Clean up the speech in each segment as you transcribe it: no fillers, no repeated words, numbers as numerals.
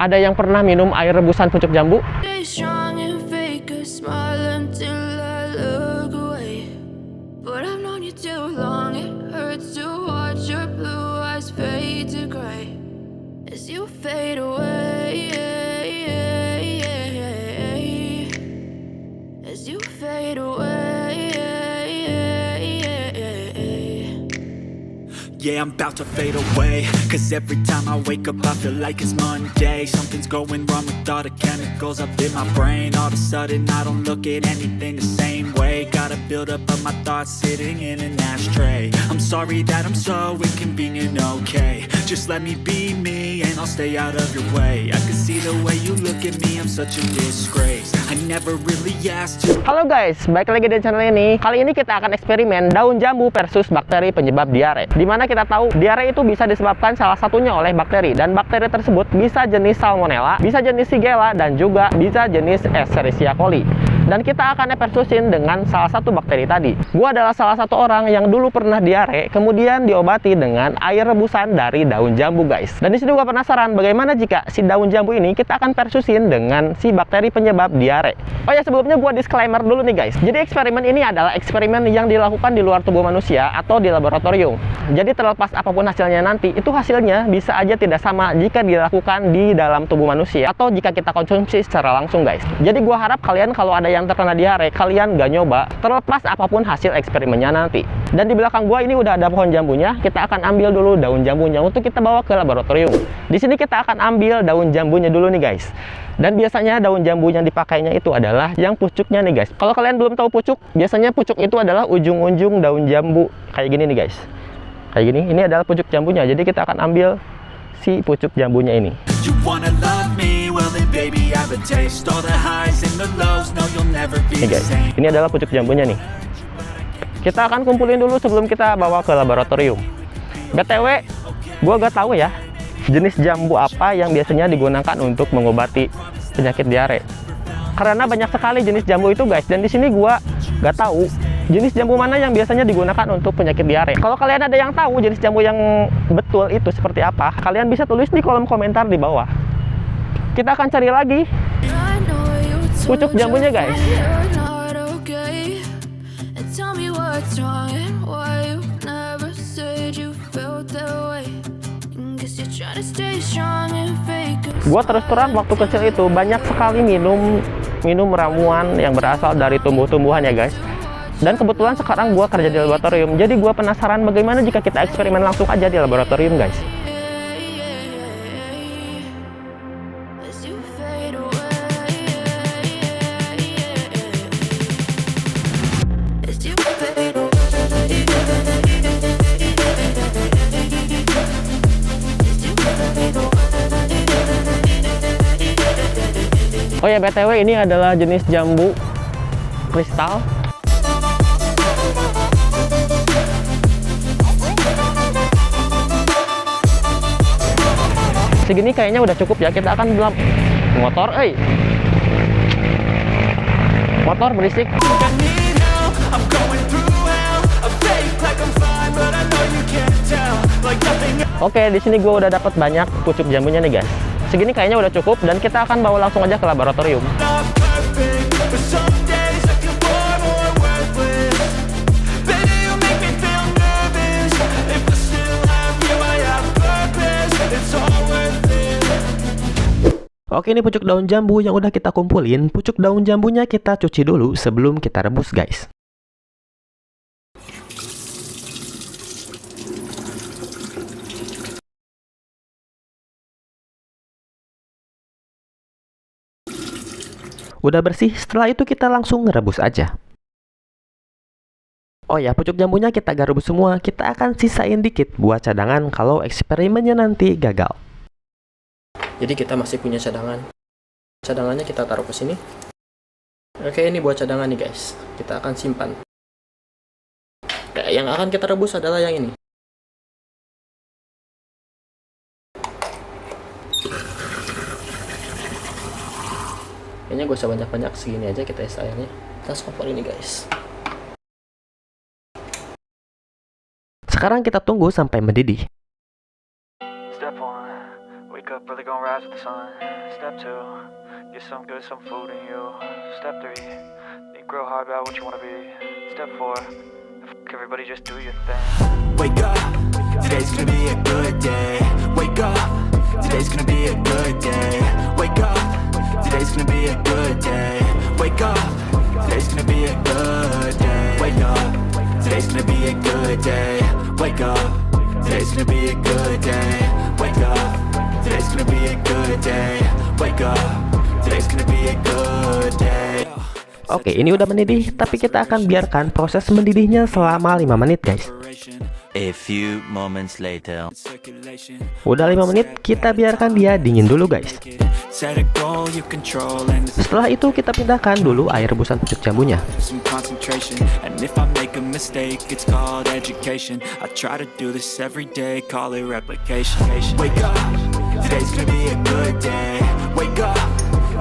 Ada yang pernah minum air rebusan pucuk jambu? Stay strong and fake a smile until I look away. But I've known you too long, it hurts to watch your blue eyes fade to gray as you fade away. As you fade away. Yeah, I'm about to fade away, cause every time I wake up I feel like it's Monday. Something's going wrong with all the chemicals up in my brain. All of a sudden I don't look at anything the same way. Got a build up of my thoughts sitting in an ashtray. I'm sorry that I'm so inconvenient, okay. Just let me be me and I'll stay out of your way. I can see the way you look at me, I'm such a disgrace. I never really asked to. Halo guys, balik lagi di channel ini. Kali ini kita akan eksperimen daun jambu versus bakteri penyebab diare. Dimana kita tahu diare itu bisa disebabkan salah satunya oleh bakteri, dan bakteri tersebut bisa jenis Salmonella, bisa jenis Shigella, dan juga bisa jenis Escherichia coli. Dan kita akan versusin dengan salah satu bakteri tadi. Gua adalah salah satu orang yang dulu pernah diare, kemudian diobati dengan air rebusan dari daun jambu guys. Dan di sini gua penasaran bagaimana jika si daun jambu ini kita akan versusin dengan si bakteri penyebab diare. Oh ya, sebelumnya gua disclaimer dulu nih guys. Jadi eksperimen ini adalah eksperimen yang dilakukan di luar tubuh manusia atau di laboratorium. Jadi terlepas apapun hasilnya nanti, itu hasilnya bisa aja tidak sama jika dilakukan di dalam tubuh manusia atau jika kita konsumsi secara langsung guys. Jadi gua harap kalian kalau ada yang terkena diare, kalian gak nyoba terlepas apapun hasil eksperimennya nanti. Dan di belakang gua ini udah ada pohon jambunya. Kita akan ambil dulu daun jambunya untuk kita bawa ke laboratorium. Di sini kita akan ambil daun jambunya dulu nih guys. Dan biasanya daun jambu yang dipakainya itu adalah yang pucuknya nih guys. Kalau kalian belum tahu pucuk, biasanya pucuk itu adalah ujung-ujung daun jambu kayak gini nih guys. Kayak gini, ini adalah pucuk jambunya. Jadi kita akan ambil si pucuk jambunya ini. You wanna love me? Well then baby I have a taste. All the highs and the lows, no you'll never be Nih the guys, same. ini adalah pucuk jambunya nih. Kita akan kumpulin dulu sebelum kita bawa ke laboratorium. BTW, gua gak tahu ya jenis jambu apa yang biasanya digunakan untuk mengobati penyakit diare. Karena banyak sekali jenis jambu itu guys, dan di sini gua gak tahu jenis jambu mana yang biasanya digunakan untuk penyakit diare. Kalau kalian ada yang tahu jenis jambu yang betul itu seperti apa, kalian bisa tulis di kolom komentar di bawah. Kita akan cari lagi pucuk jambunya guys. Gua terus terang waktu kecil itu banyak sekali minum ramuan yang berasal dari tumbuh-tumbuhan ya guys. Dan kebetulan sekarang gua kerja di laboratorium, jadi gua penasaran bagaimana jika kita eksperimen langsung aja di laboratorium guys. Oh ya, BTW ini adalah jenis jambu kristal. Segini kayaknya udah cukup ya. Kita akan bilang motor, motor berisik. Oke, di sini gue udah dapat banyak pucuk jambunya nih guys. Segini kayaknya udah cukup dan kita akan bawa langsung aja ke laboratorium. Oke, ini pucuk daun jambu yang udah kita kumpulin. Pucuk daun jambunya kita cuci dulu sebelum kita rebus guys. Udah bersih, setelah itu kita langsung ngerebus aja. Oh ya, pucuk jambunya kita gak rebus semua, kita akan sisain dikit buat cadangan kalau eksperimennya nanti gagal. Jadi kita masih punya cadangan. Cadangannya kita taruh ke sini. Oke, ini buat cadangan nih guys. Kita akan simpan. Yang akan kita rebus adalah yang ini. Kayaknya gak usah banyak-banyak, segini aja kita isi airnya. Kita kompor ini guys. Sekarang kita tunggu sampai mendidih. Step one, wake up really gonna rise with the sun. Step 2, get some good, some food in you. Step 3, think real hard about what you wanna be. Step 4, everybody just do your thing. Wake up, today's gonna be a good day. Wake up, today's gonna be a good day. Wake up, today's gonna be a good day. Wake up, today's gonna be a good day. Wake up, today's gonna be a good day. Wake up, today's gonna be a good day. Wake up, today's gonna be a good day. Wake up, today's gonna be a good day. Oke, ini udah mendidih, tapi kita akan biarkan proses mendidihnya selama 5 menit guys. A few moments later. Udah 5 menit, kita biarkan dia dingin dulu guys. Set a goal you control and Setelah itu kita pindahkan dulu air rebusan pucuk jambunya. some concentration. And if I make a mistake, it's called education. I try to do this every day, call it replication. Wake up, today's gonna be a good day. Wake up,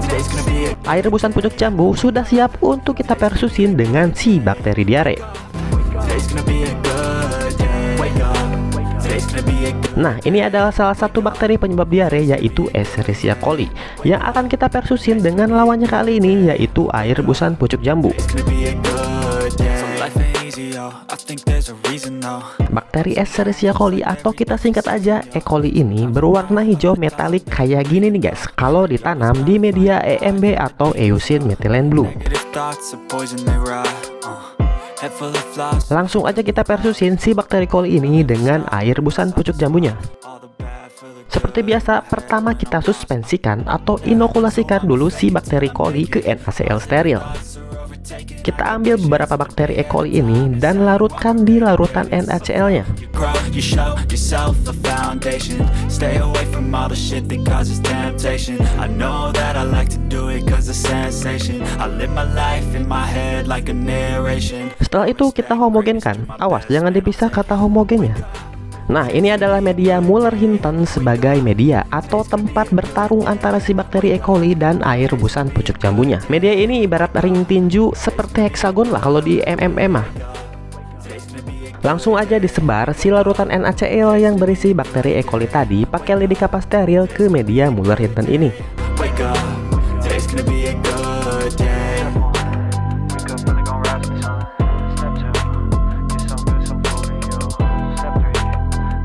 today's gonna be a Air rebusan pucuk jambu sudah siap untuk kita persusin dengan si bakteri diare. today's gonna be a good day. Wake up, today's gonna be a Nah, ini adalah salah satu bakteri penyebab diare, yaitu Escherichia coli, yang akan kita persusin dengan lawannya kali ini, yaitu air rebusan pucuk jambu. gonna be a good day. So life ain't easy, yo. I think there's a reason though. Bakteri Escherichia coli atau kita singkat aja E. coli ini berwarna hijau metalik kayak gini nih guys, kalau ditanam di media EMB atau Eosin methylene blue. Negative thoughts are poison, they rot. Head full of flies. Langsung aja kita persusin si bakteri coli ini dengan air rebusan pucuk jambunya. All the bad for the Seperti biasa, pertama kita suspensikan atau inokulasikan dulu si bakteri coli ke NaCl steril. Kita ambil beberapa bakteri E. coli ini dan larutkan di larutan NaCl-nya. grow, you show yourself a foundation. Stay away from all the shit that causes temptation. I know that I like to do it cause it's sensation. I live my life in my head like a narration. Setelah itu kita homogenkan. Awas, jangan dipisah kata homogennya. Nah, ini adalah media Muller-Hinton sebagai media atau tempat bertarung antara si bakteri E. coli dan air rebusan pucuk jambunya. Media ini ibarat ring tinju seperti heksagon lah kalau di MMA mah. Langsung aja disebar si larutan NaCl yang berisi bakteri E. coli tadi pakai lidi kapas steril ke media Muller-Hinton ini. Wake up, today's gonna be a good day. Wake up, really gonna rise with the sun. Step 2, get some good, some food in you. Step 3,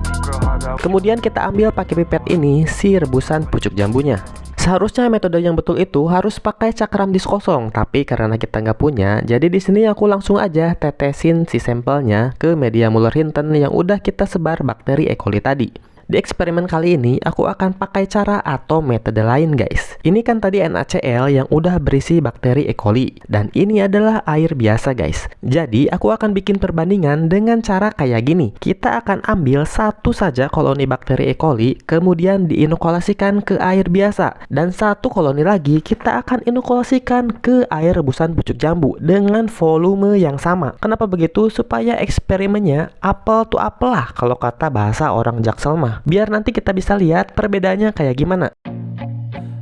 think real hard about Kemudian kita ambil pakai pipet ini si rebusan pucuk jambunya. Seharusnya metode yang betul itu harus pakai cakram dis kosong, tapi karena kita nggak punya, jadi di sini aku langsung aja tetesin si sampelnya ke media Muller-Hinton yang udah kita sebar bakteri E. coli tadi. Di eksperimen kali ini, aku akan pakai cara atau metode lain guys. Ini kan tadi NaCl yang udah berisi bakteri E. coli, dan ini adalah air biasa guys. Jadi, aku akan bikin perbandingan dengan cara kayak gini. Kita akan ambil satu saja koloni bakteri E. coli, kemudian diinokulasikan ke air biasa. Dan satu koloni lagi kita akan inokulasikan ke air rebusan pucuk jambu dengan volume yang sama. Kenapa begitu? Supaya eksperimennya apple to apple lah kalau kata bahasa orang Jaksel mah. Biar nanti kita bisa lihat perbedaannya kayak gimana.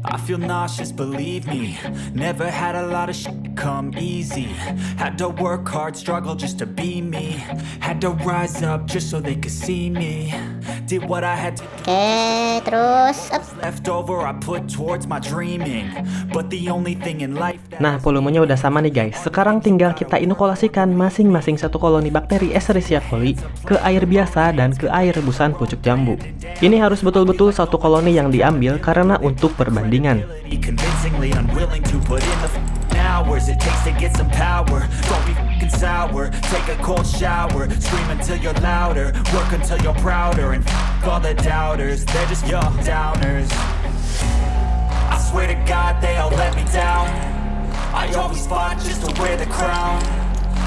I feel nauseous, believe me. Never had a lot of shit come easy. Had to work hard, struggle just to be me. Had to rise up just so they could see me. Did what I had to do. Oke, terus up. Left over, I put towards my dreaming. But the only thing in life that Nah, volumenya udah sama nih guys. Sekarang tinggal kita inokulasikan masing-masing satu koloni bakteri Escherichia coli ke air biasa dan ke air rebusan pucuk jambu. Ini harus betul-betul satu koloni yang diambil karena untuk perbandingan. be convincingly unwilling to put in the hours it takes to get some power. Don't be fucking sour. Take a cold shower. Scream until you're louder. Work until you're prouder. And all the doubters, they're just young downers. I swear to God they all let me down. I always fought just to wear the crown.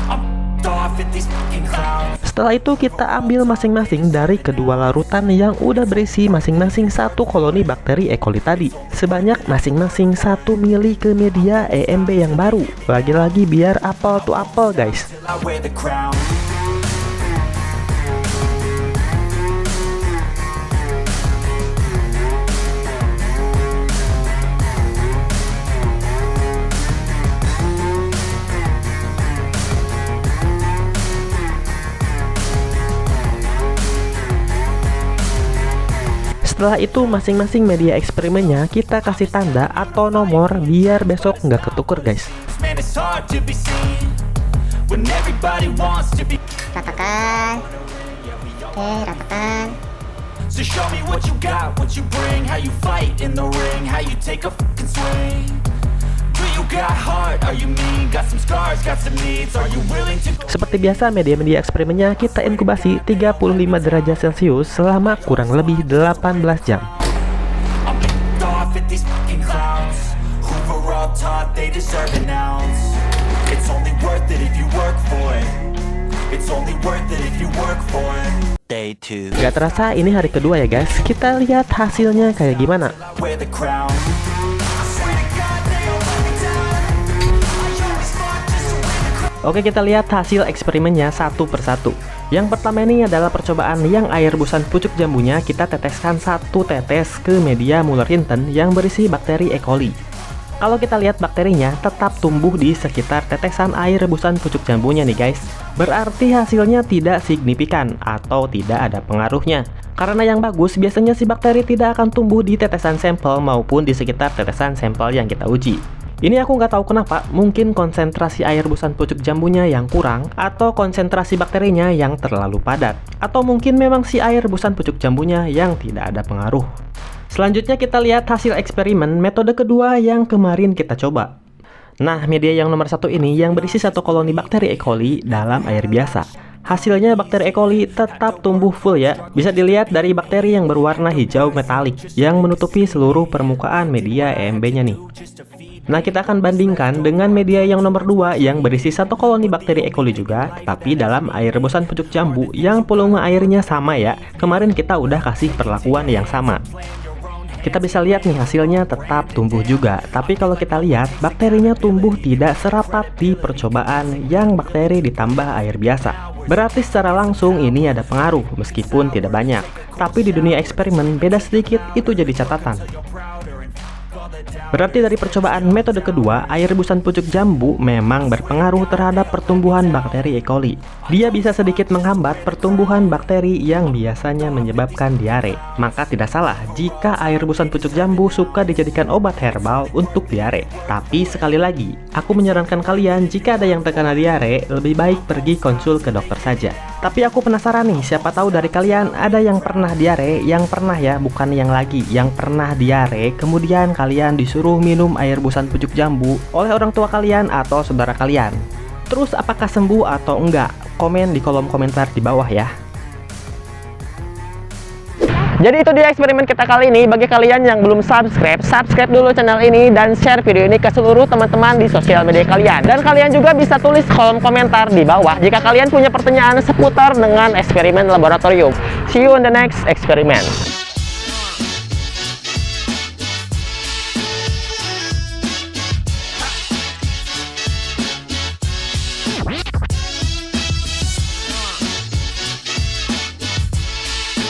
I'm off at these fucking clowns. Setelah itu kita ambil masing-masing dari kedua larutan yang udah berisi masing-masing satu koloni bakteri E. coli tadi, sebanyak masing-masing 1 mili ke media EMB yang baru. Lagi-lagi biar apple to apple guys. Till I wear the crown. Setelah itu masing-masing media eksperimennya kita kasih tanda atau nomor biar besok nggak ketuker guys. Man, it's hard to be seen when everybody wants to be. Ratakan. Oke, ratakan. So show me what you got, what you bring, how you fight in the ring, how you take a fucking swing. Do you got heart? Are you mean? Got some scars, got some needs. Are you willing to? Seperti biasa media-media eksperimennya kita inkubasi 35 derajat Celcius selama kurang lebih 18 jam. I'm pissed off at these fucking clowns who were all taught they deserve an ounce. It's only worth it if you work for it. It's only worth it if you work for it. Day 2. Gak terasa ini hari kedua ya guys. Kita lihat hasilnya kayak gimana. Wear the crown. I swear to God they all let me down. I always fought just to win the crown. Oke, kita lihat hasil eksperimennya satu persatu. Yang pertama ini adalah percobaan yang air busan pucuk jambunya kita teteskan 1 tetes ke media Muller Hinton yang berisi bakteri E. coli. Kalau kita lihat bakterinya tetap tumbuh di sekitar tetesan air rebusan pucuk jambunya nih guys. Berarti hasilnya tidak signifikan atau tidak ada pengaruhnya. Karena yang bagus biasanya si bakteri tidak akan tumbuh di tetesan sampel maupun di sekitar tetesan sampel yang kita uji. Ini aku nggak tahu kenapa, mungkin konsentrasi air rebusan pucuk jambunya yang kurang atau konsentrasi bakterinya yang terlalu padat. Atau mungkin memang si air rebusan pucuk jambunya yang tidak ada pengaruh. Selanjutnya kita lihat hasil eksperimen metode kedua yang kemarin kita coba. Nah, media yang nomor 1 ini yang berisi 1 koloni bakteri E. coli dalam air biasa. Hasilnya bakteri E. coli tetap tumbuh full ya. Bisa dilihat dari bakteri yang berwarna hijau metalik yang menutupi seluruh permukaan media EMB-nya nih. Nah, kita akan bandingkan dengan media yang nomor 2 yang berisi 1 koloni bakteri E. coli juga, tapi dalam air rebusan pucuk jambu yang volume airnya sama ya. Kemarin kita udah kasih perlakuan yang sama. Kita bisa lihat nih hasilnya tetap tumbuh juga. Tapi kalau kita lihat bakterinya tumbuh tidak serapat di percobaan yang bakteri ditambah air biasa. Berarti secara langsung ini ada pengaruh meskipun tidak banyak. Tapi di dunia eksperimen beda sedikit, itu jadi catatan. Berarti dari percobaan metode kedua, air rebusan pucuk jambu memang berpengaruh terhadap pertumbuhan bakteri E. coli. Dia bisa sedikit menghambat pertumbuhan bakteri yang biasanya menyebabkan diare. Maka tidak salah jika air rebusan pucuk jambu suka dijadikan obat herbal untuk diare. Tapi sekali lagi, aku menyarankan kalian jika ada yang terkena diare, lebih baik pergi konsul ke dokter saja. Tapi aku penasaran nih, siapa tahu dari kalian ada yang pernah diare, yang pernah ya, bukan yang lagi, yang pernah diare, kemudian kalian disuruh minum air rebusan pucuk jambu oleh orang tua kalian atau saudara kalian. Terus apakah sembuh atau enggak? Komen di kolom komentar di bawah ya. Jadi itu dia eksperimen kita kali ini. Bagi kalian yang belum subscribe, subscribe dulu channel ini dan share video ini ke seluruh teman-teman di sosial media kalian. Dan kalian juga bisa tulis kolom komentar di bawah jika kalian punya pertanyaan seputar dengan eksperimen laboratorium. See you on the next experiment.